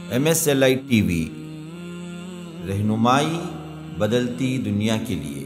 MSLI TV, रहनुमाई बदलती दुनिया के लिए।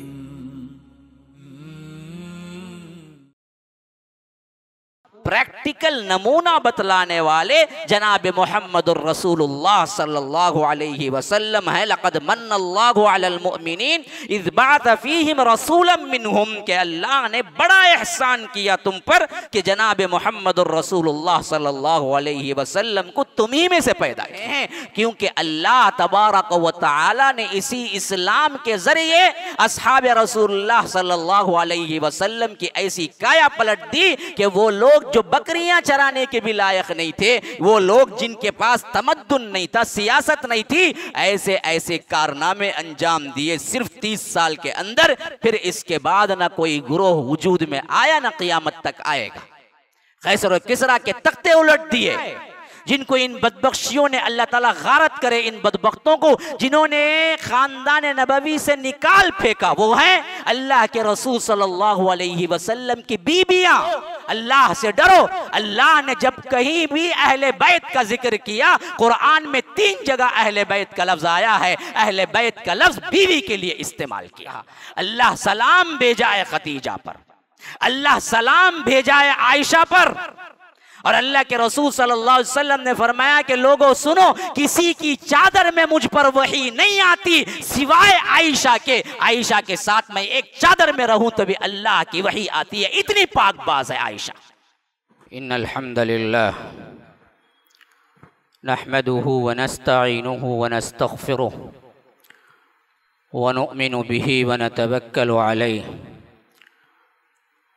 प्रैक्टिकल नमूना बतलाने वाले जनाब मुहम्मदुर रसूलुल्लाह सल्लल्लाहु अलैहि वसल्लम है। लक़द मन्नल्लाहु अलल मुअमिनीन इज़ बअथ फ़ीहिम रसूलन मिनहुम, के अल्लाह ने बड़ा एहसान किया तुम पर कि जनाब मुहम्मदुर रसूलुल्लाह सल्लल्लाहु अलैहि वसल्लम को तुम्ही में से पैदा किए हैं, क्योंकि अल्लाह तबारक व तआला ने इसी इस्लाम के जरिए अस्हाब रसूलुल्लाह सल्लल्लाहु अलैहि वसल्लम की ऐसी काया पलट दी कि वो लोग जो बकरियां चराने के भी लायक नहीं थे, वो लोग जिनके पास तमद्दुन नहीं था, सियासत नहीं थी, ऐसे ऐसे कारनामे अंजाम दिए सिर्फ 30 साल के अंदर। फिर इसके बाद ना कोई गुरोह वजूद में आया, ना क़यामत तक आएगा। कैसर और किसरा के तख्ते उलट दिए, जिनको इन बदबख्शियों ने, अल्लाह ताला गारत करे इन बदबख्तों को, जिन्होंने खानदान नबवी से निकाल फेंका। वो है अल्लाह के रसूल सल्लल्लाहु अलैहि वसल्लम की बीबियां। अल्लाह से डरो। अल्लाह ने जब कहीं भी अहले बैत का जिक्र किया, कुरान में 3 जगह अहले बैत का लफ्ज आया है। अहले बैत का लफ्ज बीवी के लिए इस्तेमाल किया। अल्लाह सलाम भेजा है खदीजा पर, अल्लाह सलाम भेजा है आयशा पर, और अल्लाह के रसूल सल्लल्लाहु अलैहि वसल्लम ने फरमाया कि लोगों सुनो, किसी की चादर में मुझ पर वही नहीं आती सिवाय आयशा के। आयशा के साथ मैं एक चादर में रहूं तो भी अल्लाह की वही आती है, इतनी पाकबाज है आयशा। इन्नल हम्दुलिल्लाह नहमदुहु व नस्तईनुहु व नस्तगफिरुहु व नुमिनु बिही व नतवक्कलु अलैहि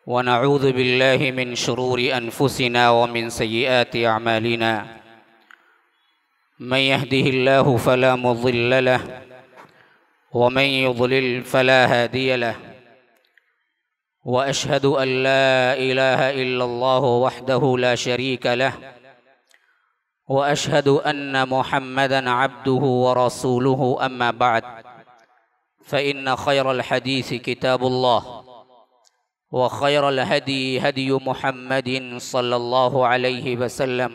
वनऊज़ु बिल्लाहि मिन शुरूरि अनफुसिना व मिन सय्यिआति अअमालिना मन यहदिहिल्लाहु फला मुज़िल्ल लहु व मन युज़लिल फला हादिय लहु व अशहदु अन ला इलाहा इल्लल्लाहु वहदहु ला शरीका लहु व अशहदु अन्न मुहम्मदन अब्दुहु व रसूलुहु अम्मा बअद फ़इन्न खैरल हदीस किताबुल्लाह व खैरल हदी हदी मुहम्मदिन सल्लल्लाहु अलैहि वसल्लम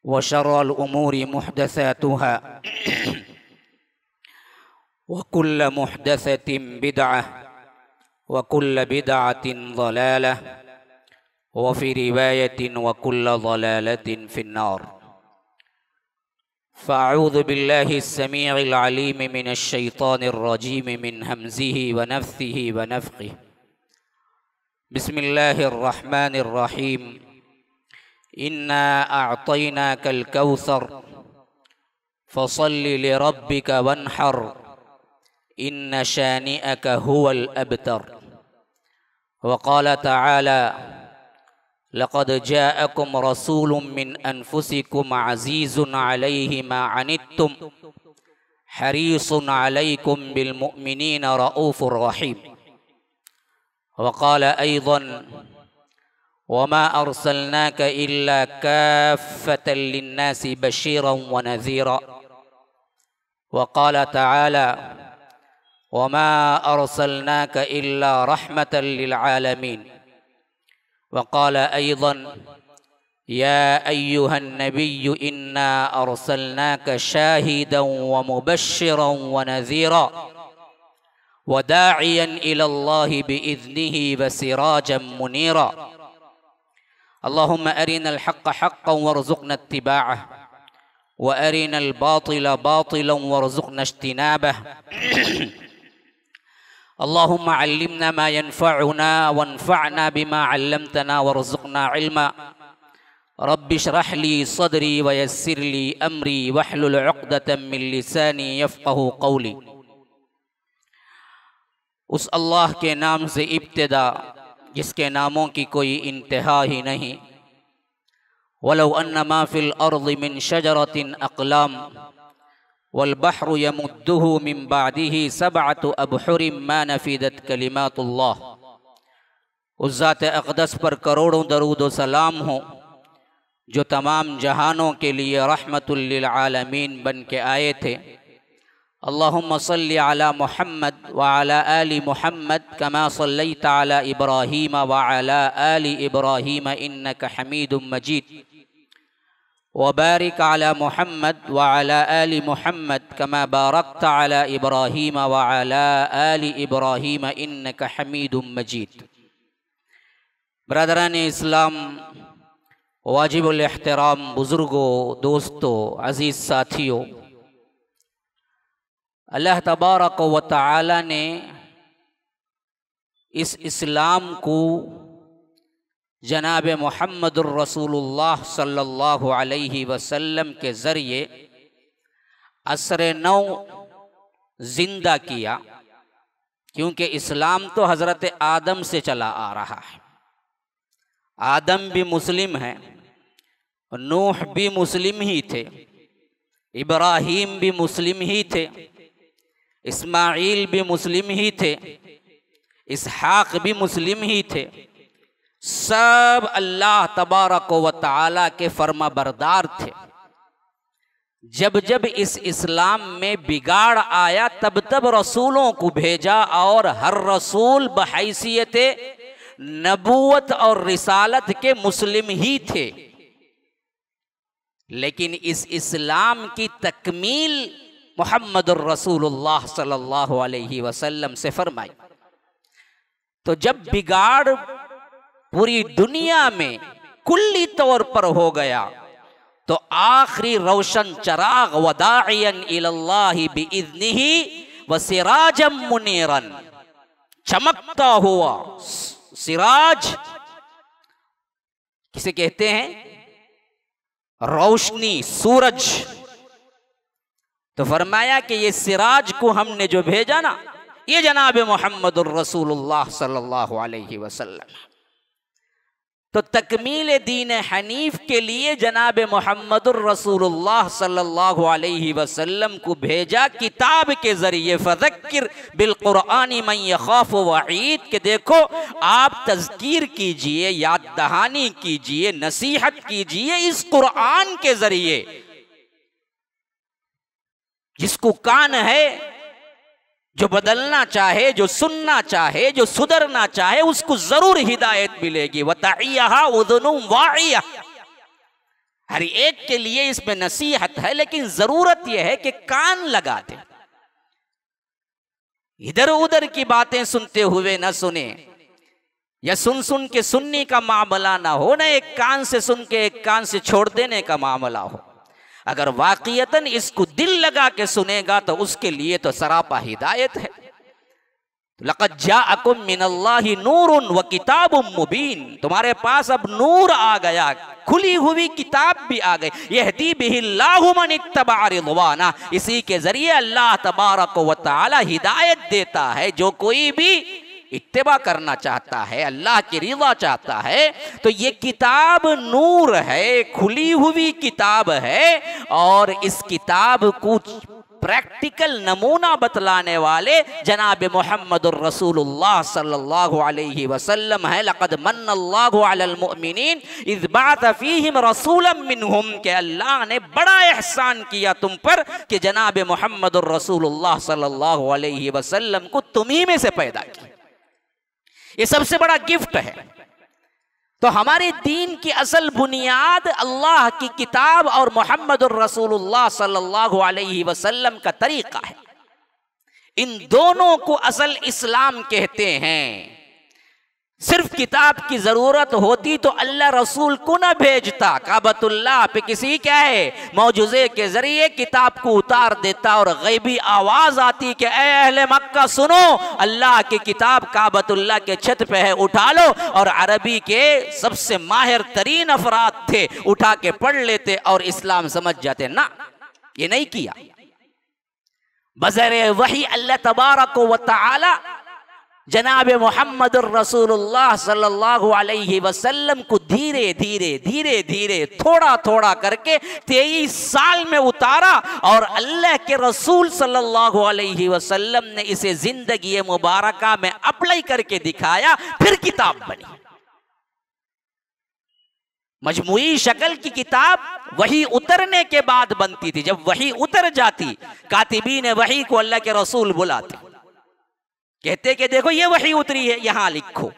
व शर्रल उमूरि मुहदसातुहा व कुल्ल मुहदसतिन बिदअह व कुल्ल बिदअतिन ज़लालह व फ़ी रिवायतिन व कुल्ल ज़लालतिन फ़िन्नार। फ़अऊज़ु बिल्लाहि अस्समीइल अलीम मिनश शैतानिर रजीम मिन हमज़िहि व नफ़्सिहि व नफ़्ख़िहि। बिस्मिल्लाहिर रहमानिर रहीम। इन्ना अअतैनाकल कौसर फ़सल्लि लिरब्बिका वन्हर इन्न शानिअक हुवल अबतर। व क़ाल तआला लक़द जाअकुम रसूलुम मिन अनफुसिकुम अज़ीज़ुन अलैहि मा अनित्तुम हरीसुन अलैकुम बिल मुअमिनीना रऊफ़ुर रहीम। व क़ाल अयज़न वमा अर्सलनाक इल्ला काफ़्फ़तन लिन्नासि बशीरन व नज़ीरा। व क़ाल तआला वमा अर्सलनाक इल्ला रहमतन लिल आलमीन। व क़ाल अयज़न या अय्युहन नबिय्यु इन्ना अर्सलनाक शाहिदन व मुबश्शिरन व नज़ीरा व दाइयन इलल्लाहि बिइज़्निहि व सिराजन मुनीरा। अल्लाहुम्मा अरिनल हक़्क़ हक़्क़न वरज़ुक़ना इत्तिबाअह व अरिनल बातिला बातिलन वरज़ुक़ना इज्तिनाबह। अल्लाहुम्मा अल्लिमना मा यनफ़अुना वन्फ़अना बिमा अल्लमतना वरज़ुक़ना इल्मा। रब्बि इश्रह ली सदरी व यस्सिर ली अमरी वहलुल उक़दतम मिन लिसानी यफ़क़हू क़ौली। उस अल्लाह के नाम से इब्तिदा जिसके नामों की कोई इंतहा ही नहीं। वलौ अन्ना मा फ़िल अर्ज़ि मिन शजरतिन अक़लाम वल बहरु यमुद्दुहु मिन बादिही सबअतु अबहुरिम मा नफ़िदत कलिमातुल्लाह। उस ज़ात अक़दस पर करोड़ों दरूद व सलाम हो जो तमाम जहानों के लिए रहमतुल लिल आलमीन बन के आए थे। अल्लाहुम्मा सल्लि अला मुहम्मद व अला आलि मुहम्मद कमा सल्लैता अला इब्राहीम व अला आलि इब्राहीम इन्नका हमीदुम मजीद। वबारिक अला मुहम्मद व अला आलि मुहम्मद कमा बारकत अला इब्राहीम व अला आलि इब्राहीम इन्नका हमीदुम मजीद। ब्रदरान इस्लाम, वाजिबुल एहतराम बुज़ुर्गों, दोस्तों, अज़ीज़ साथियों, अल्लाह तबारक व तआला ने इस इस्लाम को जनाब मुहम्मदुर रसूलुल्लाह सल्लल्लाहु अलैहि वसल्लम के ज़रिए असर नौ जिंदा किया, क्योंकि इस्लाम तो हज़रत आदम से चला आ रहा है। आदम भी मुस्लिम है, नूह भी मुस्लिम ही थे, इब्राहीम भी मुस्लिम ही थे, इस्माईल भी मुस्लिम ही थे, इसहाक भी मुस्लिम ही थे। सब अल्लाह तबारक व तआला के फर्मा बरदार थे। जब जब इस इस्लाम में बिगाड़ आया तब तब रसूलों को भेजा, और हर रसूल बहैसियत नबूवत और रिसालत के मुस्लिम ही थे। लेकिन इस इस्लाम की तकमील मुहम्मदुर रसूलुल्लाह सल्लल्लाहु अलैहि वसल्लम से फरमाई। तो जब बिगाड़ पूरी दुनिया में कुल्ली तौर पर हो गया, तो आखिरी रोशन चराग वदाइयन इलल्लाहि बिइज़्निही व सिराजम मुनीरन, चमकता हुआ सिराज किसे कहते हैं? रोशनी, सूरज। तो फरमाया कि ये सिराज को हमने जो भेजा ना, ये जनाब मुहम्मदुर रसूलुल्लाह सल्लल्लाहु अलैहि वसल्लम। तो तकमील दीन हनीफ के लिए जनाब मुहम्मदुर रसूलुल्लाह सल्लल्लाहु अलैहि वसल्लम को भेजा किताब के ज़रिए। फ़ज़क्किर बिल क़ुरआनी मन यख़ाफ़ु वईद, के देखो आप तज़कीर कीजिए, याद दहानी कीजिए, नसीहत कीजिए इस कुरान के ज़रिए। जिसको कान है, जो बदलना चाहे, जो सुनना चाहे, जो सुधरना चाहे, उसको जरूर हिदायत मिलेगी। वतइयहा उज़ुनुम वाइया, हर एक के लिए इसमें नसीहत है, लेकिन जरूरत यह है कि कान लगा दे, इधर उधर की बातें सुनते हुए न सुने, या सुन सुन के सुनने का मामला ना हो, ना एक कान से सुन के एक कान से छोड़ देने का मामला हो। अगर वाक़ियतन इसको दिल लगा के सुनेगा तो उसके लिए तो सरापा हिदायत है। लक़द जाअकुम मिनल्लाहि नूरुन व किताबुम मुबीन, तुम्हारे पास अब नूर आ गया, खुली हुई किताब भी आ गई। यहदी बिहिल्लाहु मन इत्तबअ रिज़वाना, इसी के जरिए अल्लाह तबारक व तआला हिदायत देता है। जो कोई भी इत्तिबा करना चाहता है, अल्लाह की रिज़ा चाहता है, तो ये किताब नूर है, खुली हुई किताब है। और इस किताब को प्रैक्टिकल नमूना बतलाने वाले जनाब मुहम्मदुर रसूलुल्लाह सल्लल्लाहु अलैहि वसल्लम है। लक़द मन्नल्लाहु अलल मुअमिनीन इज़ बअथ फ़ीहिम रसूलन मिनहुम, के अल्लाह ने बड़ा एहसान किया तुम पर कि जनाब मुहम्मदुर रसूलुल्लाह सल्लल्लाहु अलैहि वसल्लम को तुम्ही में से पैदा किया। ये सबसे बड़ा गिफ्ट है। तो हमारे दीन की असल बुनियाद अल्लाह की किताब और मुहम्मदुर रसूलुल्लाह सल्लल्लाहु अलैहि वसल्लम का तरीका है। इन दोनों को असल इस्लाम कहते हैं। सिर्फ किताब की जरूरत होती तो अल्लाह रसूल को न भेजता, काबतुल्लाह पे किसी क्या है मौजूज़े के जरिए किताब को उतार देता और गैबी आवाज आती कि ऐ अहले मक्का सुनो, अल्लाह की किताब काबतुल्लाह के छत पे है, उठा लो। और अरबी के सबसे माहिर तरीन अफराद थे, उठा के पढ़ लेते और इस्लाम समझ जाते। ना, ये नहीं किया। बज़रे वही अल्लाह तबारक व तआला जनाब मुहम्मदुर रसूलुल्लाह सल्लल्लाहु अलैहि वसल्लम को धीरे धीरे धीरे धीरे थोड़ा थोड़ा करके 23 साल में उतारा, और अल्लाह के रसूल सल्लल्लाहु अलैहि वसल्लम ने इसे जिंदगी मुबारका में अप्लाई करके दिखाया, फिर किताब बनी। मजमुई शक्ल की किताब वही उतरने के बाद बनती थी। जब वही उतर जाती, कातिबीन वही को अल्लाह के रसूल बुलाते, कहते कि देखो ये वही उतरी है, यहां लिखो,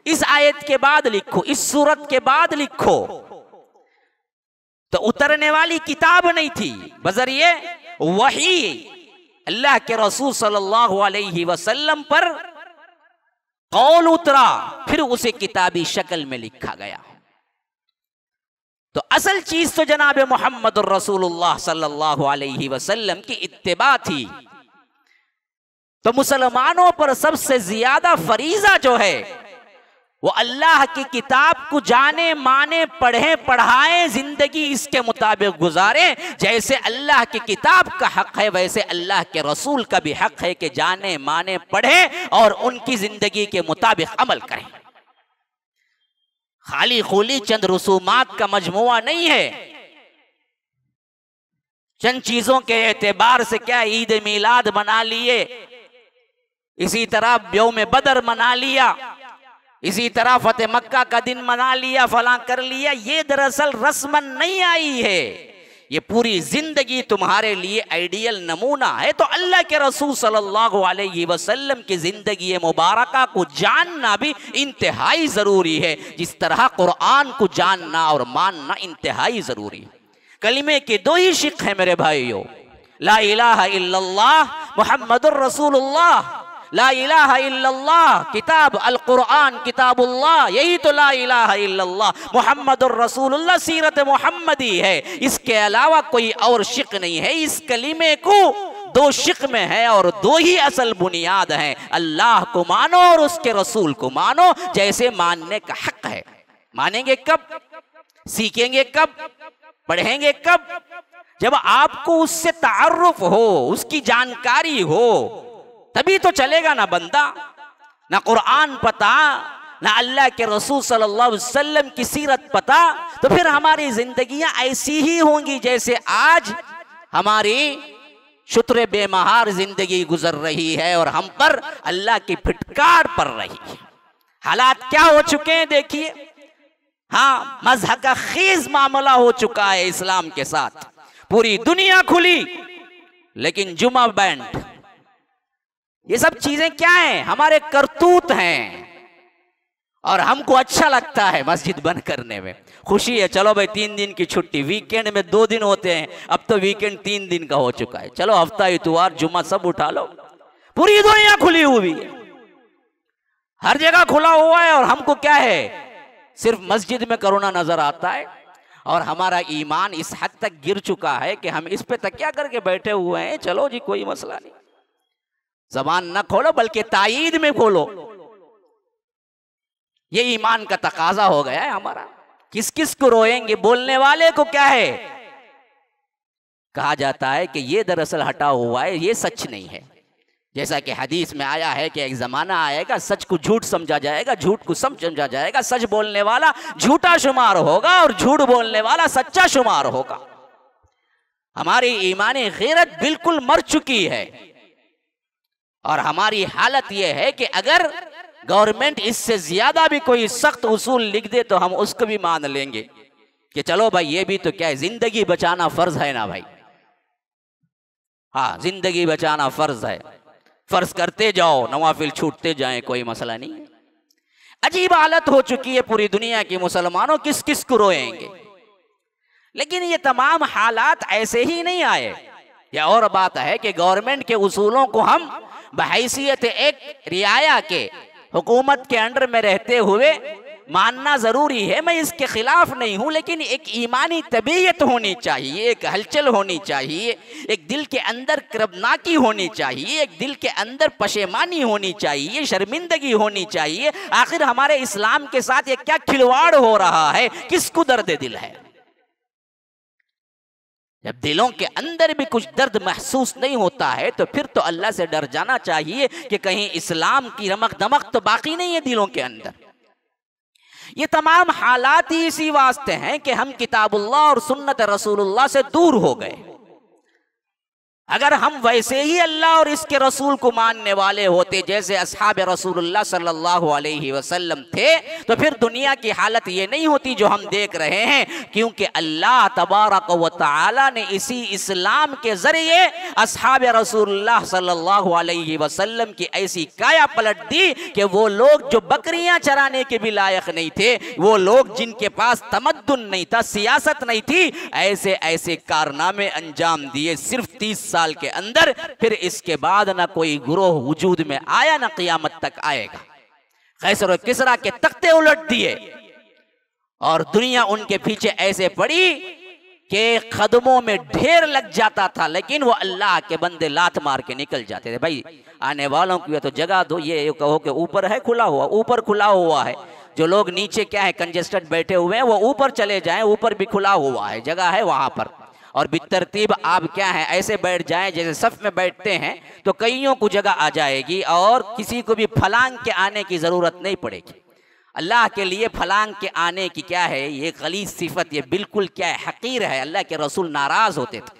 इस आयत के बाद लिखो, इस सूरत के बाद लिखो। तो उतरने वाली किताब नहीं थी, बजरिए वही अल्लाह के रसूल सल्लल्लाहु अलैहि वसल्लम पर कौल उतरा, फिर उसे किताबी शक्ल में लिखा गया। तो असल चीज तो जनाब मोहम्मद रसूलुल्लाह सल्लल्लाहु अलैहि वसल्लम की इत्तिबा थी। तो मुसलमानों पर सबसे ज्यादा फरीजा जो है वो अल्लाह की किताब को जाने, माने, पढ़े, पढ़ाए, जिंदगी इसके मुताबिक गुजारे। जैसे अल्लाह की किताब का हक है वैसे अल्लाह के रसूल का भी हक है कि जाने, माने, पढ़े और उनकी जिंदगी के मुताबिक अमल करें। खाली खूली चंद रसूमात का मजमुआ नहीं है। चंद चीजों के एतबार से क्या ईद मिलाद मना लिए, इसी तरह यौम बदर मना लिया, इसी तरह फतेह मक्का का दिन मना लिया, फला कर लिया, ये दरअसल रस्मन नहीं आई है। ये पूरी जिंदगी तुम्हारे लिए आइडियल नमूना है। तो अल्लाह के रसूल सल्लल्लाहु अलैहि वसल्लम की जिंदगी मुबारका को जानना भी इंतहाई जरूरी है, जिस तरह कुरान को जानना और मानना इंतहाई जरूरी है। कलिमे के दो ही शिक है मेरे भाइयों, ला इलाहा इल्लल्लाह मुहम्मदुर रसूलुल्लाह। ला इलाहा इल्लल्लाह किताब अल कुरान किताबुल्लाह, यही तो ला इलाहा इल्लल्लाह मुहम्मदुर रसूलुल्लाह सीरत मुहम्मदी है। इसके अलावा कोई और शिक नहीं है। इस कलीमे को दो शिक में है और दो ही असल बुनियाद है, अल्लाह को मानो और उसके रसूल को मानो जैसे मानने का हक है। मानेंगे कब, सीखेंगे कब, पढ़ेंगे कब? जब आपको उससे तारुफ हो, उसकी जानकारी हो, तभी तो चलेगा ना बंदा। ना कुरान पता, ना अल्लाह के रसूल सल्लल्लाहु अलैहि वसल्लम की सीरत पता, तो फिर हमारी जिंदगियां ऐसी ही होंगी जैसे आज हमारी शुत्र बेमहार जिंदगी गुजर रही है और हम पर अल्लाह की फिटकार पड़ रही है। हालात क्या हो चुके हैं देखिए। हाँ, मजहब का खीज मामला हो चुका है इस्लाम के साथ। पूरी दुनिया खुली लेकिन जुमा बैंड, ये सब चीजें क्या हैं? हमारे करतूत हैं और हमको अच्छा लगता है मस्जिद बंद करने में। खुशी है, चलो भाई 3 दिन की छुट्टी, वीकेंड में 2 दिन होते हैं, अब तो वीकेंड 3 दिन का हो चुका है। चलो हफ्ता इतवार जुम्मा सब उठा लो। पूरी दुनिया खुली हुई है, हर जगह खुला हुआ है और हमको क्या है, सिर्फ मस्जिद में कोरोना नजर आता है। और हमारा ईमान इस हद तक गिर चुका है कि हम इस पे तकिया करके बैठे हुए हैं, चलो जी कोई मसला नहीं, जबान न खोलो बल्कि ताईद में खोलो। ये ईमान का तकाजा हो गया है हमारा। किस किस को रोएंगे, बोलने वाले को क्या है? कहा जाता है कि ये दरअसल हटा हुआ है, ये सच नहीं है। जैसा कि हदीस में आया है कि एक जमाना आएगा सच को झूठ समझा जाएगा, झूठ को सच समझा जाएगा, सच बोलने वाला झूठा शुमार होगा और झूठ बोलने वाला सच्चा शुमार होगा। हमारी ईमानी गैरत बिल्कुल मर चुकी है और हमारी हालत यह है कि अगर गवर्नमेंट इससे ज्यादा भी कोई सख्त उसूल लिख दे तो हम उसको भी मान लेंगे कि चलो भाई ये भी तो क्या है, जिंदगी बचाना फर्ज है ना भाई। हाँ, जिंदगी बचाना फर्ज है, फर्ज करते जाओ, नवाफिल छूटते जाएं, कोई मसला नहीं है। अजीब हालत हो चुकी है पूरी दुनिया की। मुसलमानों किस किस को रोएंगे? लेकिन ये तमाम हालात ऐसे ही नहीं आए। यह और बात है कि गवर्नमेंट के उसूलों को हम बहैसियत एक रियाया के, हुकूमत के अंडर में रहते हुए मानना जरूरी है। मैं इसके खिलाफ नहीं हूं, लेकिन एक ईमानी तबीयत होनी चाहिए, एक हलचल होनी चाहिए, एक दिल के अंदर कर्बनाकी होनी चाहिए, एक दिल के अंदर पशेमानी होनी चाहिए, शर्मिंदगी होनी चाहिए। आखिर हमारे इस्लाम के साथ ये क्या खिलवाड़ हो रहा है? किसको दर्द दिल है? जब दिलों के अंदर भी कुछ दर्द महसूस नहीं होता है तो फिर तो अल्लाह से डर जाना चाहिए कि कहीं इस्लाम की रमक दमक तो बाकी नहीं है दिलों के अंदर। ये तमाम हालात ही इसी वास्ते हैं कि हम किताबुल्लाह और सुन्नत रसूलुल्लाह से दूर हो गए। अगर हम वैसे ही अल्लाह और इसके रसूल को मानने वाले होते जैसे अस्हाब रसूलुल्लाह सल्लल्लाहु अलैहि वसल्लम थे, तो फिर दुनिया की हालत ये नहीं होती जो हम देख रहे हैं। क्योंकि अल्लाह तबारक व तआला ने इसी इस्लाम के जरिए अस्हाब रसूलुल्लाह सल्लल्लाहु अलैहि वसल्लम की ऐसी काया पलट दी कि वो लोग जो बकरियां चराने के भी लायक नहीं थे, वो लोग जिनके पास तमद्दुन नहीं था, सियासत नहीं थी, ऐसे ऐसे कारनामे अंजाम दिए सिर्फ 30 साल के अंदर। फिर इसके बाद ना कोई गुरोह वजूद में आया, ना क़यामत तक आएगा। कैसर और किसरा के तख्ते उलट दिए और दुनिया उनके पीछे ऐसे पड़ी कि कदमों में ढेर लग जाता था, लेकिन वो अल्लाह के बंदे लात मार के निकल जाते थे। भाई आने वालों की तो जगह दो, ये कहो कि ऊपर है खुला हुआ, ऊपर खुला हुआ है। जो लोग नीचे क्या है कंजेस्टेड बैठे हुए हैं वो ऊपर चले जाएं, ऊपर भी खुला हुआ है, जगह है वहां पर। और बितरतीब आप क्या है ऐसे बैठ जाएं जैसे सफ में बैठते हैं तो कईयों को जगह आ जाएगी और किसी को भी फलांग के आने की जरूरत नहीं पड़ेगी। अल्लाह के लिए फलांग के आने की क्या है ये गलीज सिफत, ये बिल्कुल क्या है हकीर है। अल्लाह के रसूल नाराज होते थे।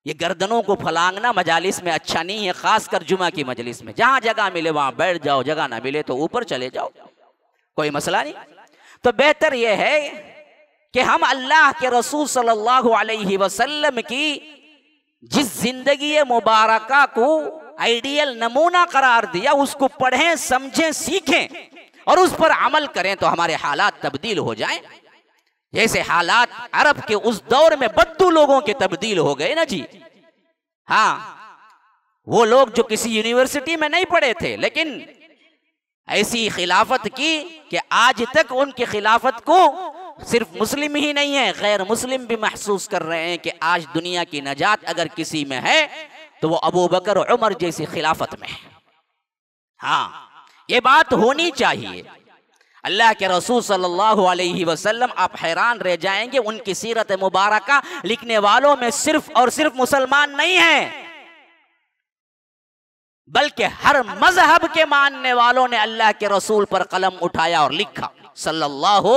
ये गर्दनों को फलांगना मजालिस में अच्छा नहीं है, खासकर जुमा की मजलिस में। जहां जगह मिले वहां बैठ जाओ, जगह ना मिले तो ऊपर चले जाओ, कोई मसला नहीं। तो बेहतर यह है कि हम अल्लाह के रसूल सल्लल्लाहु अलैहि वसल्लम की जिस जिंदगी मुबारका को आइडियल नमूना करार दिया उसको पढ़ें, समझें, सीखें और उस पर अमल करें तो हमारे हालात तब्दील हो जाएं। जैसे हालात अरब के उस दौर में बद्दू लोगों के तब्दील हो गए ना जी। हाँ, वो लोग जो किसी यूनिवर्सिटी में नहीं पढ़े थे लेकिन ऐसी खिलाफत की कि आज तक उनकी खिलाफत को सिर्फ मुस्लिम ही नहीं है गैर मुस्लिम भी महसूस कर रहे हैं कि आज दुनिया की नजात अगर किसी में है तो वो अबू बकर और उमर जैसी खिलाफत में है। हाँ, ये बात होनी चाहिए। अल्लाह के रसूल सल्लल्लाहु अलैहि वसल्लम, आप हैरान रह जाएंगे, उनकी सीरत मुबारका लिखने वालों में सिर्फ और सिर्फ मुसलमान नहीं है बल्कि हर मजहब के मानने वालों ने अल्लाह के रसूल पर कलम उठाया और लिखा सल्लल्लाहु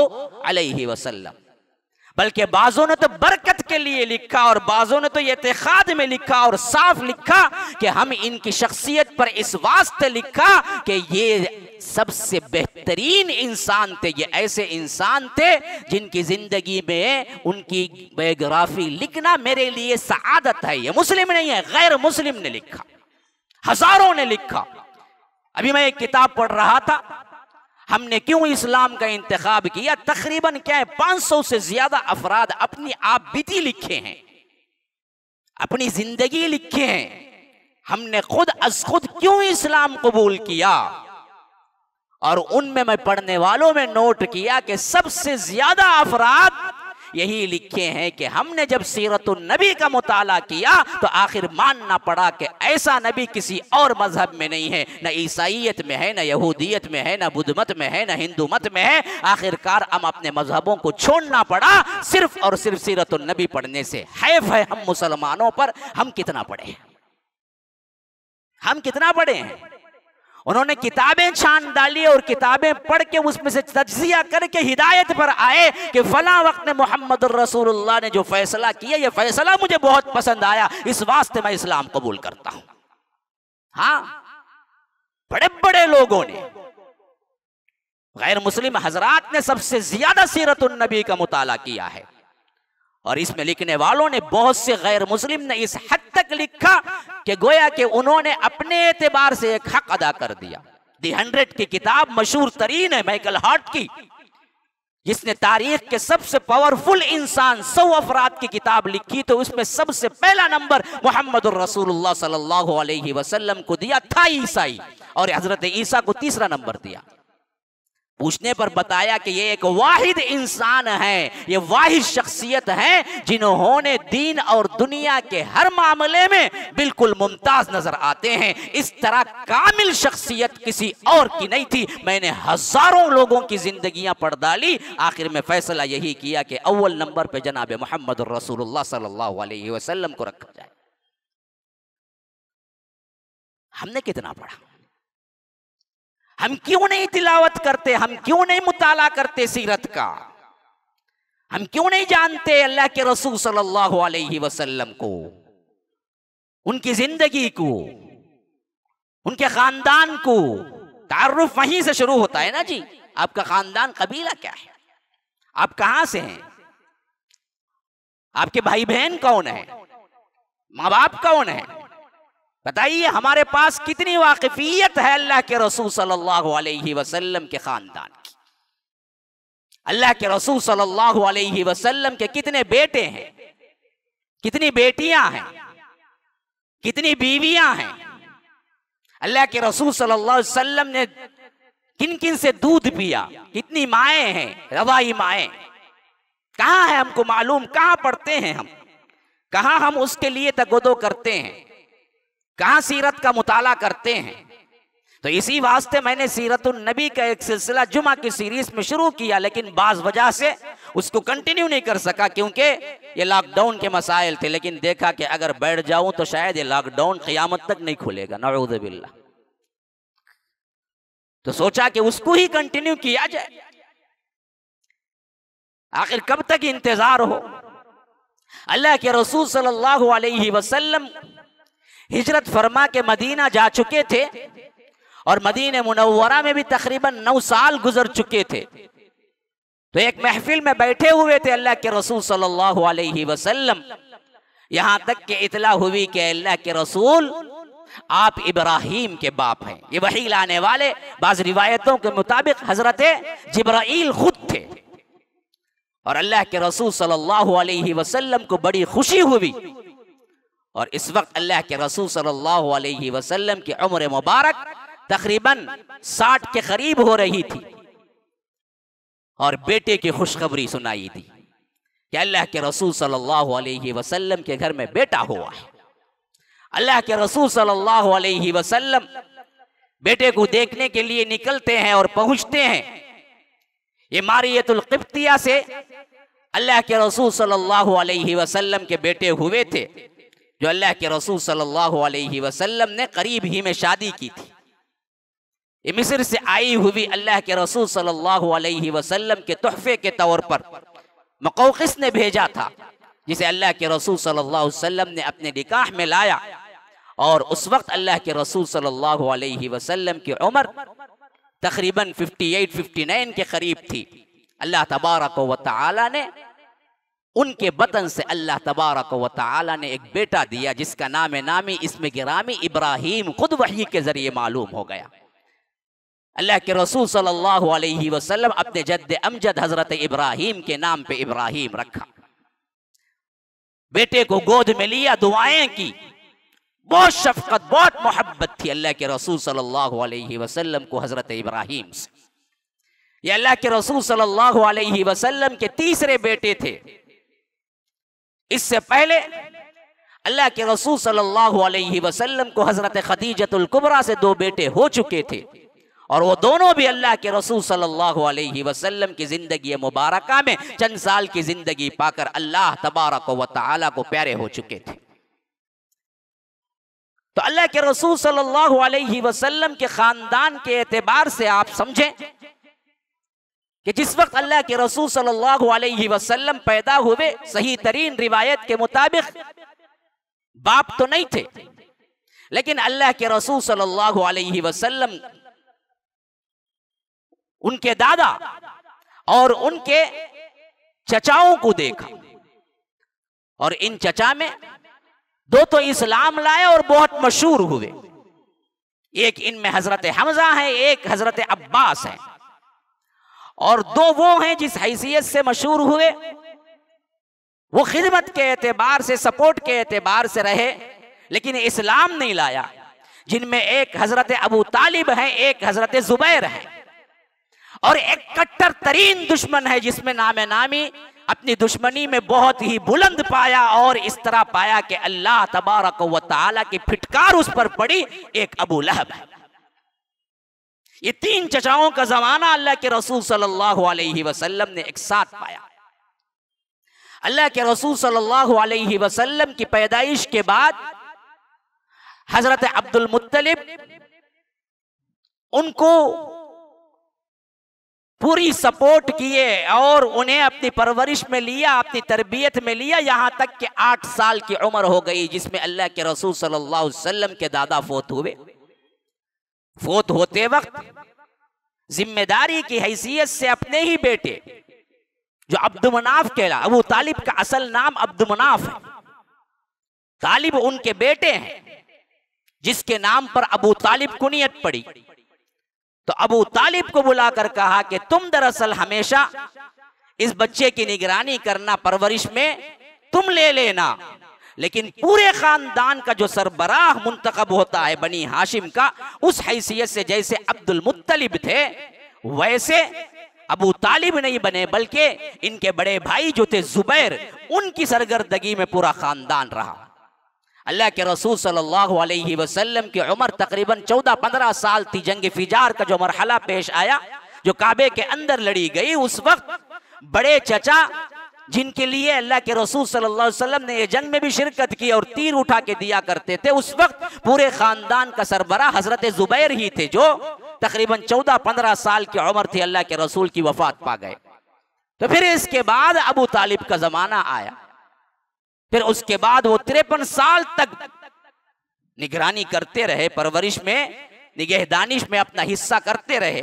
अलैहि वसल्लम। बल्कि बाजों ने तो बरकत के लिए लिखा और बाजों ने तो इत्तेखाद में लिखा और साफ लिखा कि हम इनकी शख्सियत पर इस वास्ते लिखा कि ये सबसे बेहतरीन इंसान थे, ये ऐसे इंसान थे जिनकी जिंदगी में उनकी बायोग्राफी लिखना मेरे लिए सआदत है। ये मुस्लिम नहीं है, गैर मुस्लिम ने लिखा, हजारों ने लिखा। अभी मैं एक किताब पढ़ रहा था, हमने क्यों इस्लाम का इंतखाब किया। तकरीबन क्या है 500 से ज्यादा अफराद अपनी आप बीती लिखे हैं, अपनी जिंदगी लिखे हैं। हमने खुद अज खुद क्यों इस्लाम कबूल किया और उनमें मैं पढ़ने वालों में नोट किया कि सबसे ज्यादा अफराद यही लिखे हैं कि हमने जब सीरतुन नबी का मुताला किया तो आखिर मानना पड़ा कि ऐसा नबी किसी और मजहब में नहीं है, न ईसाईयत में है, न यहूदियत में है, न बुद्ध मत में है, न हिंदू मत में है। आखिरकार हम अपने मजहबों को छोड़ना पड़ा सिर्फ और सिर्फ सीरतुन नबी पढ़ने से। हैफ है हम मुसलमानों पर, हम कितना पढ़े, हम कितना पढ़े हैं। उन्होंने किताबें छान डाली और किताबें पढ़ के उसमें से तज्जिया करके हिदायत पर आए कि फला वक्त में मोहम्मद रसूलुल्लाह ने जो फैसला किया ये फैसला मुझे बहुत पसंद आया, इस वास्ते मैं इस्लाम कबूल करता हूं। हाँ, बड़े बड़े लोगों ने, गैर मुस्लिम हजरात ने सबसे ज्यादा सीरतुन नबी का मुताला किया है और इसमें लिखने वालों ने, बहुत से गैर मुस्लिम ने इस हद तक लिखा कि गोया कि उन्होंने अपने एतबार से एक हक अदा कर दिया। दी 100 की किताब मशहूर तरीन है माइकल हार्ट की, जिसने तारीख के सबसे पावरफुल इंसान 100 अफराद की किताब लिखी तो उसमें सबसे पहला नंबर मोहम्मद रसूलुल्लाह सल्लल्लाहु अलैहि वसल्लम को दिया था ईसाई, और हजरत ईसा को तीसरा नंबर दिया। पूछने पर बताया कि ये एक वाहिद इंसान है, ये वाहिद शख्सियत है जिन्होंने दीन और दुनिया के हर मामले में बिल्कुल मुमताज नजर आते हैं। इस तरह कामिल शख्सियत किसी और की नहीं थी। मैंने हजारों लोगों की जिंदगियां पढ़ डाली, आखिर में फैसला यही किया कि अव्वल नंबर पे जनाब मोहम्मद रसूलुल्लाह सल्लल्लाहु अलैहि वसल्लम को रखा जाए। हमने कितना पढ़ा, हम क्यों नहीं तिलावत करते, हम क्यों नहीं मुताला करते सीरत का, हम क्यों नहीं जानते अल्लाह के रसूल सल्लल्लाहु अलैहि वसल्लम को। उनकी जिंदगी को, उनके खानदान को। तारुफ वहीं से शुरू होता है ना जी। आपका खानदान कबीला क्या है, आप कहां से हैं, आपके भाई बहन कौन है, माँ बाप कौन है, बताइए। हमारे पास कितनी वाकिफियत है अल्लाह के रसूल सल्लल्लाहु अलैहि वसल्लम के खानदान की। अल्लाह के रसूल सल्लल्लाहु अलैहि वसल्लम के कितने बेटे हैं, कितनी बेटियां हैं, कितनी बीवियां हैं। अल्लाह के रसूल सल्लल्लाहु अलैहि वसल्लम ने किन किन से दूध पिया, कितनी माएँ हैं, रवाई माएँ कहाँ है हमको मालूम। कहाँ पढ़ते हैं हम, कहाँ हम उसके लिए तगदो करते हैं, कहाँ सीरत का मुताला करते हैं। तो इसी वास्ते मैंने सीरतुन नबी का एक सिलसिला जुमा की सीरीज में शुरू किया, लेकिन बाज़ वजह से उसको कंटिन्यू नहीं कर सका, क्योंकि ये लॉकडाउन के मसाइल थे। लेकिन देखा कि अगर बैठ जाऊं तो शायद ये लॉकडाउन क़यामत तक नहीं खुलेगा, नऊज़ु बिल्लाह। तो सोचा कि उसको ही कंटिन्यू किया जाए। आखिर कब तक इंतजार हो। अल्लाह के रसूल सल्लल्लाहु अलैहि वसल्लम हिजरत फरमा के मदीना जा चुके थे और मदीने मुनव्वरा में भी तकरीबन 9 साल गुजर चुके थे। तो एक महफिल में बैठे हुए थे अल्लाह के रसूल सल्लल्लाहु अलैहि वसल्लम। यहां तक कि इतला हुई कि अल्लाह के रसूल आप इब्राहिम के बाप हैं। ये वही लाने वाले बाज़ रिवायतों के मुताबिक हजरत जिब्राइल खुद थे। और अल्लाह के रसूल सल्लल्लाहु अलैहि वसल्लम को बड़ी खुशी हुई। और इस वक्त अल्लाह के रसूल सल्लल्लाहु अलैहि वसल्लम की उम्र मुबारक तकरीबन 60 के करीब हो रही थी। और बेटे की खुशखबरी सुनाई थी कि अल्लाह के रसूल सल्लल्लाहु अलैहि वसल्लम के घर में बेटा हुआ है। अल्लाह के रसूल सल्लल्लाहु अलैहि वसल्लम बेटे को देखने के लिए निकलते हैं और पहुंचते हैं। ये मारियतुल क़िब्तिया से अल्लाह के रसूल सल्लल्लाहु अलैहि वसल्लम के बेटे हुए थे, जो अल्लाह के रसूल सल्लल्लाहु अलैहि वसल्लम ने करीब ही में शादी की थी। ये मिस्र से आई हुई अल्लाह के रसूल सल्लल्लाहु अलैहि वसल्लम के तोहफे के तौर पर मुक़ौक़िस ने भेजा था, जिसे अल्लाह के रसूल सल्लल्लाहु अलैहि वसल्लम ने अपने निकाह में लाया। और उस वक्त अल्लाह के रसूल सल्लल्लाहु अलैहि वसल्लम की उम्र तकरीबन 58-59 के करीब थी। अल्लाह तबारक व तआला ने उनके बतन से अल्लाह तबारक व तआला ने एक बेटा दिया, जिसका नाम नामी इसमें गिरामी इब्राहिम खुद वही के जरिए मालूम हो गया। अल्लाह के रसूल सल्लल्लाहु अलैहि वसल्लम अपने जद्द अमजद हजरत इब्राहिम के नाम पे इब्राहिम रखा। बेटे को गोद में लिया, दुआएं की, बहुत शफकत, बहुत मोहब्बत थी अल्लाह के रसूल सल्लल्लाहु अलैहि वसल्लम को हजरत इब्राहिम से। ये अल्लाह के रसूल सल्लल्लाहु अलैहि वसल्लम के तीसरे बेटे थे। इससे पहले अल्लाह के रसूल सल्लल्लाहु अलैहि वसल्लम को हजरत खदीजतुल कुबरा से 2 बेटे हो चुके थे, और वो दोनों भी अल्लाह के रसूल सल्लल्लाहु अलैहि वसल्लम की जिंदगी मुबारका में चंद साल की जिंदगी पाकर अल्लाह तबारक व तआला को प्यारे हो चुके थे। तो अल्लाह के रसूल सल्लल्लाहु अलैहि वसल्लम के खानदान के एतबार से आप समझें कि जिस वक्त अल्लाह के रसूल सल्लल्लाहु अलैहि वसल्लम पैदा हुए, सही तरीन रिवायत के मुताबिक बाप तो नहीं थे, लेकिन अल्लाह के रसूल सल्लल्लाहु अलैहि वसल्लम उनके दादा और उनके चचाओं को देखा। और इन चचा में 2 तो इस्लाम लाए और बहुत मशहूर हुए। एक इनमें हजरत हमजा है, एक हजरत अब्बास है। और 2 वो हैं जिस हैसियत से मशहूर हुए, वो खिदमत के एतबार से, सपोर्ट के एतबार से रहे, लेकिन इस्लाम नहीं लाया। जिनमें एक हजरत अबू तालिब है, एक हजरत जुबैर है। और एक कट्टर तरीन दुश्मन है जिसमें नामे नामी अपनी दुश्मनी में बहुत ही बुलंद पाया, और इस तरह पाया कि अल्लाह तबारक व तआला की फिटकार उस पर पड़ी, एक अबू लहब है। ये 3 चचाओं का जमाना अल्लाह के रसूल सल्लल्लाहु अलैहि वसल्लम ने एक साथ पाया। अल्लाह के रसूल सल्लल्लाहु अलैहि वसल्लम की पैदाइश के बाद हजरत अब्दुल मुत्तलिब उनको पूरी सपोर्ट किए और उन्हें अपनी परवरिश में लिया, अपनी तरबियत में लिया, यहां तक कि 8 साल की उम्र हो गई जिसमें अल्लाह के रसूल सल्लल्लाहु अलैहि वसल्लम के दादा फोत हुए। फोत होते वक्त जिम्मेदारी की हैसियत से अपने ही बेटे जो अब्दुमनाफ कहला, अबू तालिब का असल नाम अब्दुमनाफ है, तालिब उनके बेटे हैं जिसके नाम पर अबू तालिब कुनियत पड़ी। तो अबू तालिब को बुलाकर कहा कि तुम दरअसल हमेशा इस बच्चे की निगरानी करना, परवरिश में तुम ले लेना, लेकिन पूरे खानदान का जो सरबराह मुंतखब होता है बनी हाशिम का, उस हैसियत से जैसे अब्दुल मुत्तलिब थे वैसे अबू तालिब नहीं बने, बल्कि इनके बड़े भाई जो थे जुबैर, उनकी सरगर्दगी में पूरा खानदान रहा। अल्लाह के रसूल सल्लल्लाहु अलैहि वसल्लम की उम्र तकरीबन 14-15 साल थी। जंग फिजार का जो मरहला पेश आया, जो काबे के अंदर लड़ी गई, उस वक्त बड़े चचा जिनके लिए अल्लाह के रसूल सल्लल्लाहु अलैहि वसल्लम ने ये जंग में भी शिरकत की और तीर उठा के दिया करते थे, उस वक्त पूरे खानदान का सरबरा हजरत जुबैर ही थे जो तकरीबन 14-15 साल की उम्र थी, अल्लाह के रसूल की वफात पा गए। तो फिर इसके बाद अबू तालिब का जमाना आया। फिर उसके बाद वो 53 साल तक निगरानी करते रहे, परवरिश में, निगहदानिश में अपना हिस्सा करते रहे।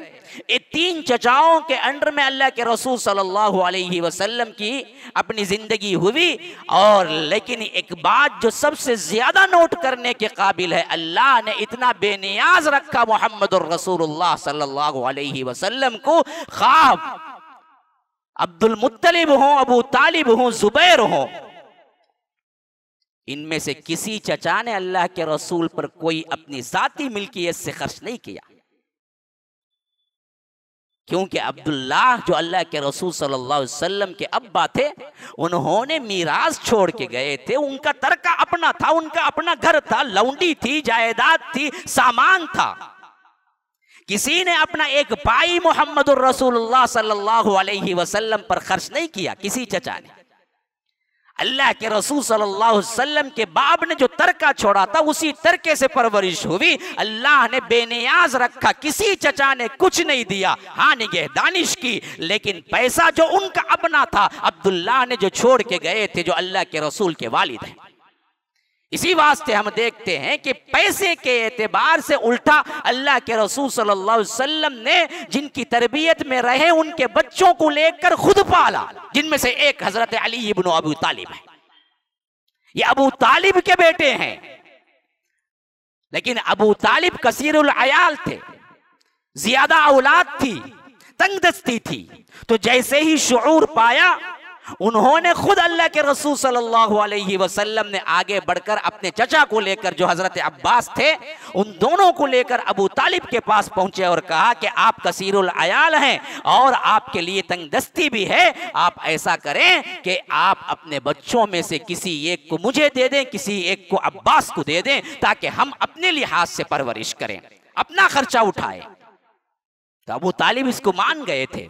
ये 3 चचाओं के अंडर में अल्लाह के रसूल सल्लल्लाहु अलैहि वसल्लम की अपनी जिंदगी हुई। और लेकिन एक बात जो सबसे ज्यादा नोट करने के काबिल है, अल्लाह ने इतना बेनियाज रखा मोहम्मदुर रसूलुल्लाह सल्लल्लाहु अलैहि वसल्लम को, खाब अब्दुल मुत्तलिब हो, अबू तालिब हो, जुबैर हो, इनमें से किसी चचा ने अल्लाह के रसूल पर कोई अपनी जाती मिल्कियत से खर्च नहीं किया, क्योंकि अब्दुल्लाह जो अल्लाह के रसूल सल्लल्लाहु अलैहि वसल्लम के अब्बा थे, उन्होंने मीरास छोड़ के गए थे। उनका तरका अपना था, उनका अपना घर था, लौंडी थी, जायदाद थी, सामान था। किसी ने अपना एक भाई मोहम्मदुर रसूलुल्लाह सल्लल्लाहु अलैहि वसल्लम पर खर्च नहीं किया, किसी चचा ने। अल्लाह के रसूल सल्लल्लाहु अलैहि वसल्लम के बाप ने जो तरका छोड़ा था, उसी तरके से परवरिश हुई। अल्लाह ने बेनियाज रखा, किसी चचा ने कुछ नहीं दिया, हाँ निगहदानिश की, लेकिन पैसा जो उनका अपना था अब्दुल्लाह ने जो छोड़ के गए थे, जो अल्लाह के रसूल के वालिद हैं। इसी वास्ते हम देखते हैं कि पैसे के एतबार से उल्टा अल्लाह के रसूल सल्लल्लाहु अलैहि वसल्लम ने जिनकी तरबियत में रहे, उनके बच्चों को लेकर खुद पाला, जिनमें से एक हजरत अली इब्न अबू तालिब है। ये अबू तालिब के बेटे हैं, लेकिन अबू तालिब कसीरुल अयाल थे, ज्यादा औलाद थी, तंगदस्ती थी। तो जैसे ही शुऊर पाया, उन्होंने खुद अल्लाह के रसूल सल्लल्लाहु अलैहि वसल्लम ने आगे बढ़कर अपने चचा को लेकर, जो हजरत अब्बास थे, उन दोनों को लेकर अबू तालिब के पास पहुंचे और कहा कि आप कसीरुल अयाल हैं और आपके लिए तंगदस्ती भी है, आप ऐसा करें कि आप अपने बच्चों में से किसी एक को मुझे दे दें, किसी एक को अब्बास को दे दें, ताकि हम अपने लिहाज से परवरिश करें, अपना खर्चा उठाएं। तो अबू तालिब इसको मान गए थे।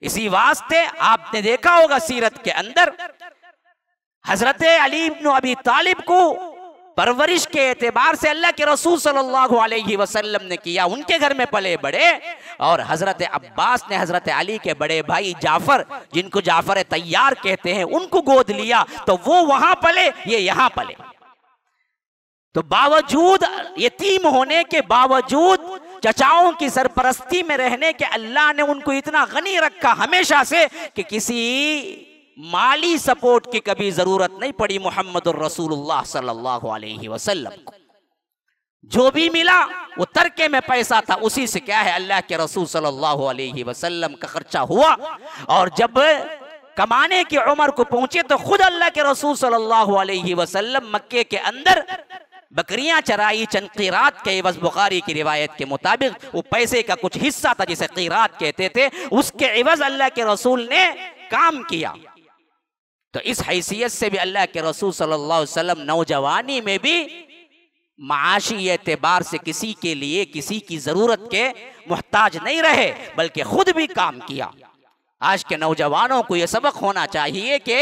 इसी वास्ते आपने देखा होगा सीरत के अंदर हजरत अली इब्न अबी तालिब को परवरिश के एतबार से अल्लाह के रसूल सल्लल्लाहु अलैहि वसल्लम ने किया, उनके घर में पले बड़े। और हजरत अब्बास ने हजरत अली के बड़े भाई जाफर, जिनको जाफर तैयार कहते हैं, उनको गोद लिया, तो वो वहां पले, ये यहां पले। तो बावजूद यतीम होने के बावजूद, चचाओं की सरपरस्ती में रहने के, अल्लाह ने उनको इतना गनी रखा हमेशा से कि किसी माली सपोर्ट की कभी जरूरत नहीं पड़ी मुहम्मदुर रसूलुल्लाह सल्लल्लाहु अलैहि वसल्लम को। जो भी मिला वो तरके में पैसा था, उसी से क्या है अल्लाह के रसूल सल्लल्लाहु अलैहि वसल्लम का खर्चा हुआ। और जब कमाने की उम्र को पहुंचे तो खुद अल्लाह के रसूल सल्लल्लाहु अलैहि वसल्लम मक्के के अंदर बकरियां चराई चंद क़ीरात के एवज। बुखारी की रिवायत के मुताबिक वो पैसे का कुछ हिस्सा था जिसे क़ीरात कहते थे, उसके एवज अल्लाह के रसूल ने काम किया। तो इस हैसियत से भी अल्लाह के रसूल सल्लल्लाहु अलैहि वसल्लम नौजवानी में भी माशी एतबार से किसी के लिए किसी की जरूरत के मुहताज नहीं रहे, बल्कि खुद भी काम किया। आज के नौजवानों को यह सबक होना चाहिए कि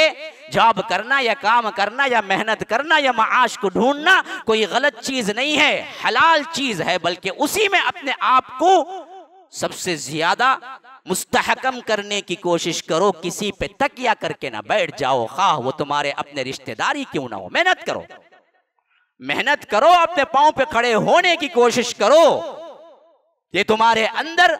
जॉब करना या काम करना या मेहनत करना या माआश को ढूंढना कोई गलत चीज नहीं है, हलाल चीज है, बल्कि उसी में अपने आप को सबसे ज्यादा मुस्तहकम करने की कोशिश करो, किसी पे तकिया करके ना बैठ जाओ, खा वो तुम्हारे अपने रिश्तेदारी क्यों ना हो। मेहनत करो, मेहनत करो, अपने पांव पे खड़े होने की कोशिश करो। ये तुम्हारे अंदर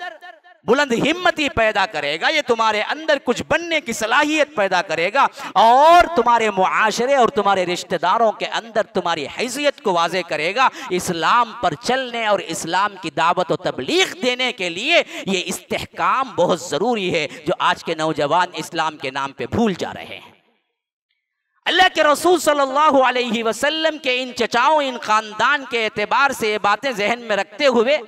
बुलंद हिम्मती पैदा करेगा, ये तुम्हारे अंदर कुछ बनने की सलाहियत पैदा करेगा और तुम्हारे मुआशरे और तुम्हारे रिश्तेदारों के अंदर तुम्हारी हैसियत को वाज़े करेगा। इस्लाम पर चलने और इस्लाम की दावत और तबलीग देने के लिए ये इस्तेहकाम बहुत ज़रूरी है, जो आज के नौजवान इस्लाम के नाम पे भूल जा रहे हैं। अल्लाह के रसूल सल्लल्लाहु अलैहि वसल्लम के इन चचाओं, इन खानदान के एतबार से ये बातें जहन में रखते हुए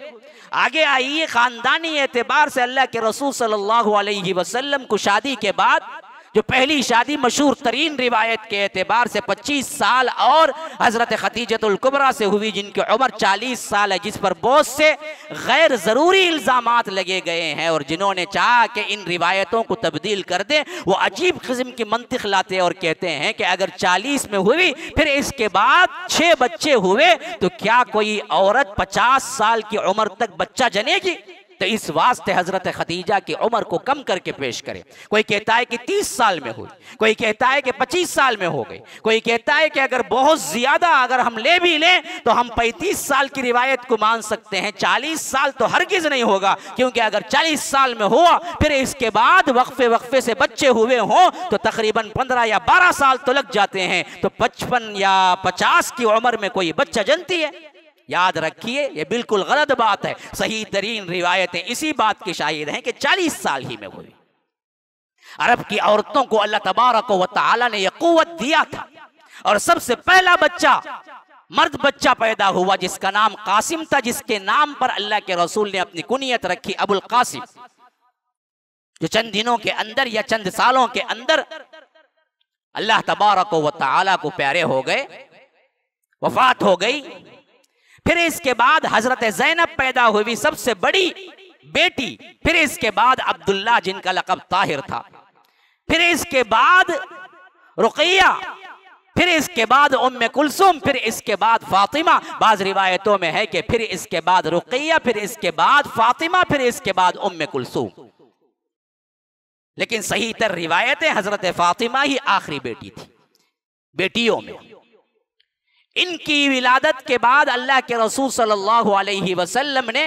आगे आइए। खानदानी एतबार से अल्लाह के रसूल सल्लल्लाहु अलैहि वसल्लम को शादी के बाद जो पहली शादी मशहूर तरीन रिवायत के एतबार से 25 साल और हजरत खदीजतुल कुबरा से हुई, जिनकी उम्र 40 साल है, जिस पर बहुत से गैर ज़रूरी इल्ज़ामात लगे गए हैं और जिन्होंने चाहा कि इन रिवायतों को तब्दील कर दें, वो अजीब किस्म की मंतिक लाते और कहते हैं कि अगर 40 में हुई फिर इसके बाद 6 बच्चे हुए तो क्या कोई औरत 50 साल की उम्र तक बच्चा जनेगी? तो इस वास्ते हजरत खदीजा की उम्र को कम करके पेश करें। कोई कहता है कि 30 साल में हुई, कोई कहता है कि 25 साल में हो गई, कोई कहता है कि अगर बहुत ज्यादा अगर हम ले भी लें तो हम 35 साल की रिवायत को मान सकते हैं, 40 साल तो हरगिज नहीं होगा, क्योंकि अगर 40 साल में हुआ फिर इसके बाद वक्फे वक्फे से बच्चे हुए हों तो तकरीबन 15 या 12 साल तो लग जाते हैं, तो 55 या 50 की उम्र में कोई बच्चा जनती है। याद रखिए, ये बिल्कुल गलत बात है। सही तरीन रिवायतें इसी बात की शाहिद हैं कि 40 साल ही में हुई। अरब की औरतों को अल्लाह तबारक व तआला ने यह कुव्वत दिया था और सबसे पहला बच्चा मर्द बच्चा पैदा हुआ जिसका नाम कासिम था, जिसके नाम पर अल्लाह के रसूल ने अपनी कुनियत रखी अबुल कासिम, जो चंद दिनों के अंदर या चंद सालों के अंदर अल्लाह तबारक व तआला को प्यारे हो गए, वफात हो गई। फिर इसके बाद हजरत ज़ैनब पैदा हुई, सबसे बड़ी बेटी। फिर इसके बाद अब्दुल्ला जिनका लक़ब ताहिर था। फिर इसके बाद रुक़ैया, फिर इसके बाद उम्मे कुलसूम, फिर इसके बाद फातिमा। बाज़ रिवायतों में है कि फिर इसके बाद रुक़ैया, फिर इसके बाद फातिमा, फिर इसके बाद उम्मे कुलसूम। लेकिन सही तर रिवायतें हजरत फातिमा ही आखिरी बेटी थी बेटियों में। इनकी विलादत के बाद अल्लाह के रसूल सल्लल्लाहु अलैहि वसल्लम ने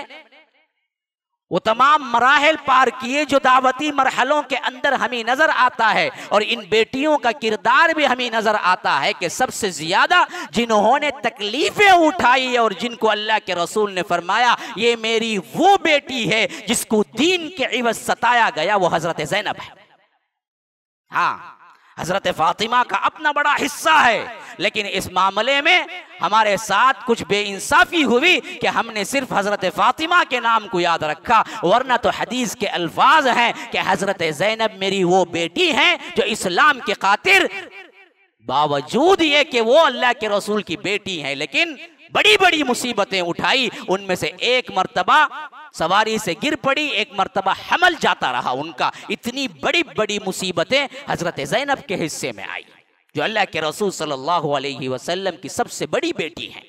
वो तमाम मराहिल पार किए जो दावती मरहलों के अंदर हमें नजर आता है, और इन बेटियों का किरदार भी हमें नजर आता है कि सबसे ज्यादा जिन्होंने तकलीफें उठाई और जिनको अल्लाह के रसूल ने फरमाया ये मेरी वो बेटी है जिसको दीन के इवज सताया गया, वो हजरत ज़ैनब है। हाँ, हजरत फातिमा का अपना बड़ा हिस्सा है, लेकिन इस मामले में हमारे साथ कुछ बेइंसाफी हुई कि हमने सिर्फ हजरत फातिमा के नाम को याद रखा, वरना तो हदीस के अल्फाज हैं कि हजरत ज़ैनब मेरी वो बेटी हैं जो इस्लाम के खातिर बावजूद ये कि वो अल्लाह के रसूल की बेटी हैं लेकिन बड़ी बड़ी मुसीबतें उठाई। उनमें से एक मर्तबा सवारी से गिर पड़ी, एक मर्तबा हमल जाता रहा उनका। इतनी बड़ी बड़ी मुसीबतें हजरत ज़ैनब के हिस्से में आई, जो अल्लाह के रसूल सल्लल्लाहु अलैहि वसल्लम की सबसे बड़ी बेटी हैं।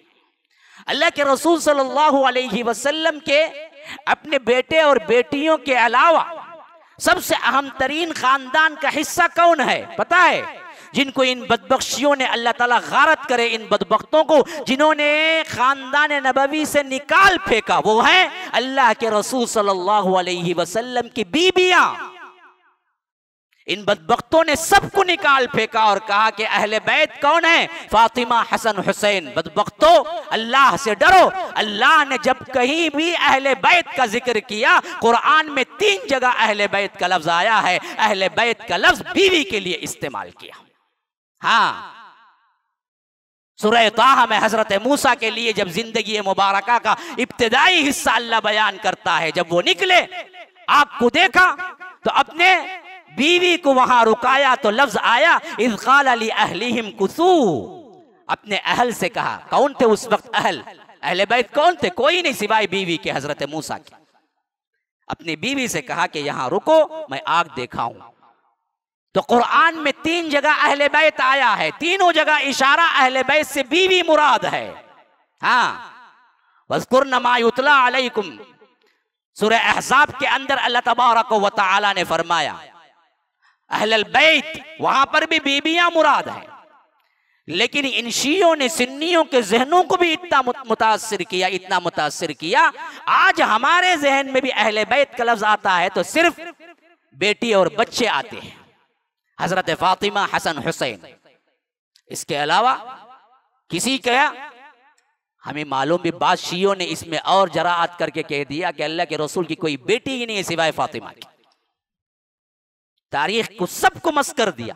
अल्लाह के रसूल सल्लल्लाहु अलैहि वसल्लम के अपने बेटे और बेटियों के अलावा सबसे अहम तरीन खानदान का हिस्सा कौन है पता है? जिनको इन बदबख्शियों ने, अल्लाह ताला गारत करे इन बदबख्तों को, जिन्होंने खानदान नबवी से निकाल फेंका, वो है अल्लाह के रसूल सल्लल्लाहु अलैहि वसल्लम की बीबियां। इन बदबख्तों ने सबको निकाल फेंका और कहा कि अहले बैत कौन है? फातिमा, हसन, हुसैन। बदबख्तों, अल्लाह से डरो। अल्लाह ने जब कहीं भी अहले बैत का जिक्र किया, कुरान में 3 जगह अहले बैत का लफ्ज आया है। अहले बैत का लफ्ज बीवी के लिए इस्तेमाल किया। हाँ, सूरह ताहा में हजरत मूसा के लिए जब जिंदगी मुबारका का इब्तिदाई हिस्सा अल्लाह बयान करता है, जब वो निकले आग को देखा तो अपने बीवी को वहां रुकाया तो लफ्ज आया इज़ क़ाल ली अहलिहिम कुसू। अपने अहल से कहा। कौन थे उस वक्त अहल? अहले बैत कौन थे? कोई नहीं सिवाय बीवी के, हजरत मूसा के। अपनी बीवी से कहा कि यहां रुको, मैं आग देखाऊं। तो कुरान में 3 जगह अहले बैत आया है, तीनों जगह इशारा अहले बैत से बीवी मुराद है। हाँ, वज़कुरना मा युतला अलैकुम, सूरह अहज़ाब के अंदर अल्लाह तबारक व तआला ने फरमाया अहलल बैत, वहां पर भी बीबियां मुराद है, लेकिन इन शियों ने सुन्नियों के जहनों को भी इतना मुतासिर किया, इतना मुतासिर किया। आज हमारे जहन में भी अहले बैत का लफ्ज आता है तो सिर्फ बेटी और बच्चे आते हैं, हजरत फातिमा, हसन, हुसैन। इसके अलावा किसी का हमें मालूम भी, बाद शियों ने इसमें और जराअत करके कह दिया कि अल्लाह के रसूल की कोई बेटी ही नहीं है सिवाय फातिमा की। तारीख को सबको मस कर दिया।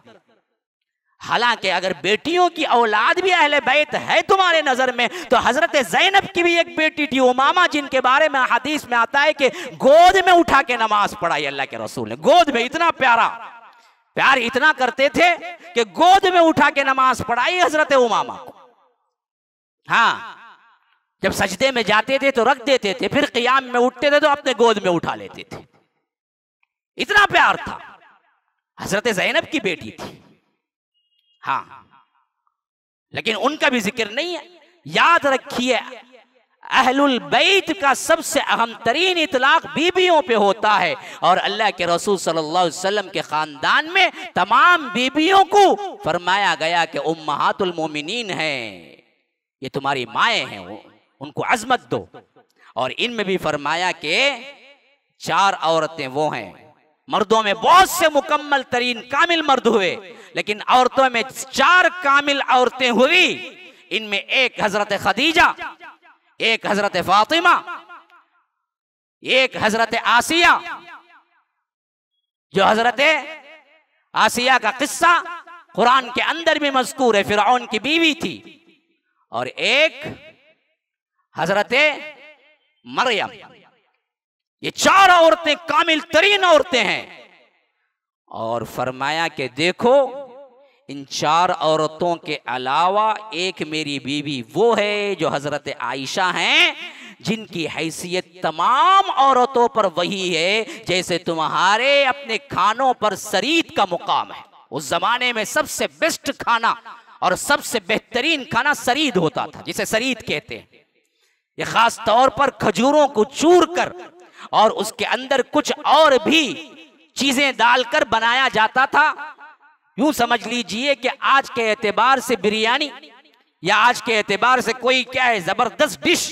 हालांकि अगर बेटियों की औलाद भी अहले बैत है तुम्हारे नजर में, तो हजरत ज़ैनब की भी एक बेटी थी उमामा, जिनके बारे में हदीस में आता है कि गोद में उठा के नमाज पढ़ाई अल्लाह के रसूल ने। गोद में, इतना प्यार इतना करते थे कि गोद में उठा के नमाज पढ़ाई हजरत उमामा को। हाँ, जब सजदे में जाते थे तो रख देते थे, फिर क़ियाम में उठते थे तो अपने गोद में उठा लेते थे। इतना प्यार था। हजरत ज़ैनब की बेटी थी। हाँ, लेकिन उनका भी जिक्र नहीं है। याद रखिए, अहलुल बैत का सबसे अहम तरीन इतलाक बीबियों पे होता है, और अल्लाह के रसूल सल्लल्लाहु अलैहि वसल्लम के खानदान में तमाम बीबियों को फरमाया गया कि उम्महातुल मोमिनीन है, ये तुम्हारी माएँ हैं, उनको अजमत दो। और इनमें भी फरमाया कि 4 औरतें वो हैं, मर्दों में बहुत से मुकम्मल तरीन कामिल मर्द हुए, लेकिन औरतों में 4 कामिल औरतें हुई। इनमें एक हजरत खदीजा, एक हजरत फातिमा, एक हजरत आसिया, जो हजरत आसिया का किस्सा कुरान के अंदर भी मज़कूर है, फिरौन की बीवी थी, और एक हजरत मरियम। ये 4 औरतें कामिल तरीन औरतें हैं। और फरमाया कि देखो, इन 4 औरतों के अलावा एक मेरी बीवी वो है जो हजरत आयशा हैं, जिनकी हैसियत तमाम औरतों पर वही है जैसे तुम्हारे अपने खानों पर सरीद का मुकाम है। उस जमाने में सबसे बेस्ट खाना और सबसे बेहतरीन खाना सरीद होता था, जिसे सरीद कहते हैं। ये खास तौर पर खजूरों को चूर कर और उसके अंदर कुछ और भी चीजें डालकर बनाया जाता था। यूं समझ लीजिए कि आज के एतबार से बिरयानी या आज के एतबार से कोई क्या है जबरदस्त डिश,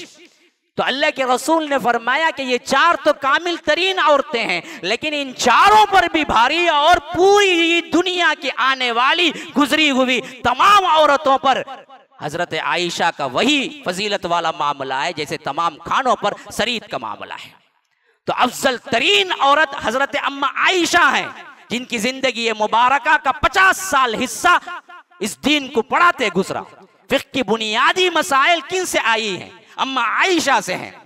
तो अल्लाह के रसूल ने फरमाया कि ये 4 तो कामिल तरीन औरतें हैं, लेकिन इन 4 पर भी भारी और पूरी दुनिया की आने वाली गुजरी हुई तमाम औरतों पर हजरत आयशा का वही फजीलत वाला मामला है जैसे तमाम खानों पर सरीद का मामला है। तो अफजल तरीन औरत हजरत अम्मा आयशा हैं, जिनकी जिंदगी मुबारका का 50 साल हिस्सा इस दीन को पढ़ाते गुजरा। फिक़्ह की बुनियादी मसाइल किन से आई हैं? अम्मा आयशा से हैं।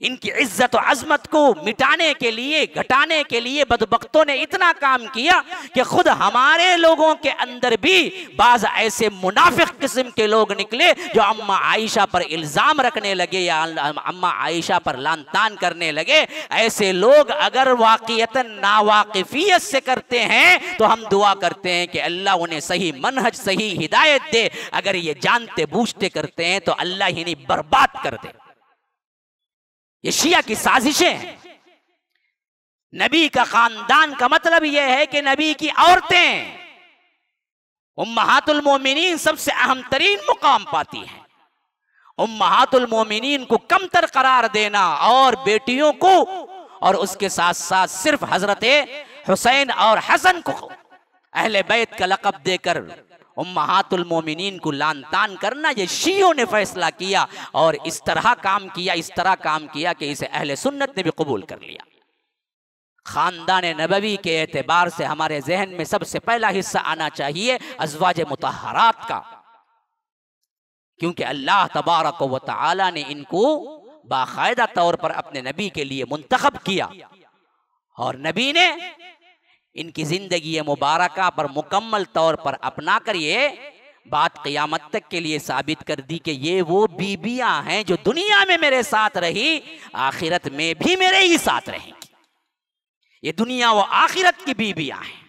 इनकी इज्जत और अजमत को मिटाने के लिए, घटाने के लिए बदबख्तों ने इतना काम किया कि खुद हमारे लोगों के अंदर भी बाज ऐसे मुनाफिक किस्म के लोग निकले जो अम्मा आयशा पर इल्जाम रखने लगे या अम्मा आयशा पर लानतान करने लगे। ऐसे लोग अगर वाक़ियतन नावाकिफियत से करते हैं तो हम दुआ करते हैं कि अल्लाह उन्हें सही मनहज, सही हिदायत दे। अगर ये जानते बूझते करते हैं तो अल्लाह ही नहीं बर्बाद कर दे। ये शिया की साजिशें हैं। नबी का खानदान का मतलब यह है कि नबी की औरतें उम्महातुल मोमिनीन सबसे अहम तरीन मुकाम पाती हैं। उम्महातुल मोमिनीन को कमतर करार देना और बेटियों को और उसके साथ साथ सिर्फ हजरत हुसैन और हसन को अहले बैत का लक़ब देकर उम्महातुल मोमिनीन को लानतान करना, ये शियों ने फैसला किया और इस तरह काम किया कि इसे अहले सुन्नत ने भी कबूल कर लिया। खानदान नबवी के एतबार से हमारे जहन में सबसे पहला हिस्सा आना चाहिए अज़वाज मुतहरात का, क्योंकि अल्लाह तबारक व तआला ने इनको बाकायदा तौर पर अपने नबी के लिए मुंतखब किया और नबी ने इनकी जिंदगी मुबारका पर मुकम्मल तौर पर अपना कर ये बात क़यामत तक के लिए साबित कर दी कि ये वो बीबियां हैं जो दुनिया में मेरे साथ रही, आखिरत में भी मेरे ही साथ रहेंगी। ये दुनिया व आखिरत की बीबियां हैं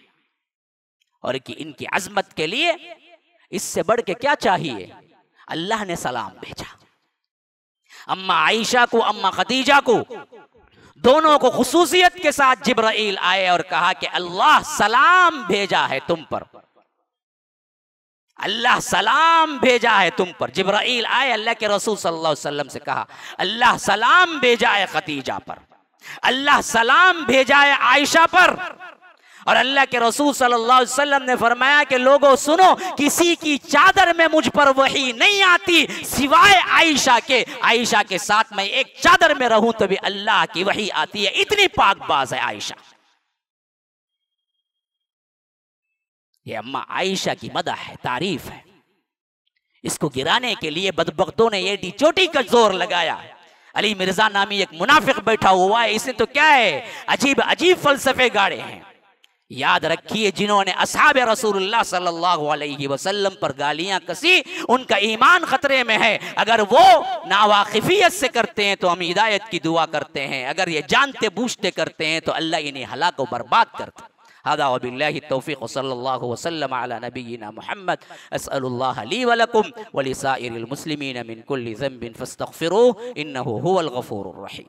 और कि इनकी अजमत के लिए इससे बढ़ के क्या चाहिए? अल्लाह ने सलाम भेजा। अम्मा आयशा को, अम्मा खदीजा को दोनों को खुसूसियत के साथ जिब्राइल आए और कहा कि अल्लाह सलाम भेजा है तुम पर, अल्लाह सलाम भेजा है तुम पर। जिब्राइल आए, अल्लाह के रसूल सल्लल्लाहु अलैहि वसल्लम से कहा अल्लाह सलाम भेजा है खदीजा पर, अल्लाह सलाम भेजा है आयशा पर। और अल्लाह के रसूल सल्लल्लाहु अलैहि वसल्लम ने फरमाया कि लोगों सुनो, किसी की चादर में मुझ पर वही नहीं आती सिवाय आयशा के। आयशा के साथ मैं एक चादर में रहूं तो भी अल्लाह की वही आती है, इतनी पाकबाज है आयशा। ये अम्मा आयशा की मदह है, तारीफ है। इसको गिराने के लिए बदबख्तों ने एडी चोटी का जोर लगाया। अली मिर्जा नामी एक मुनाफिक बैठा हुआ है, इसने तो क्या है अजीब अजीब फलसफे गाड़े हैं। याद रखिए, जिन्होंने असहाबे रसूलुल्लाह सल्लल्लाहु अलैहि वसल्लम पर गालियां कसी, उनका ईमान खतरे में है। अगर वो नावाकिफियत से करते हैं तो हम हिदायत की दुआ करते हैं, अगर ये जानते बूझते करते हैं तो अल्लाह इन्हें हलाक व बर्बाद करता है। हादा व बिल्लाहि तौफीक व सल्लल्लाहु वसल्लम अला नबिय्यिना मुहम्मद। अस्अलुल्लाह ली व लकुम व लिसाइरिल मुस्लिमीन मिन कुल्ली ज़ंबिन फस्तगफिरूह इन्नहु हुवल गफूरुर रहीम।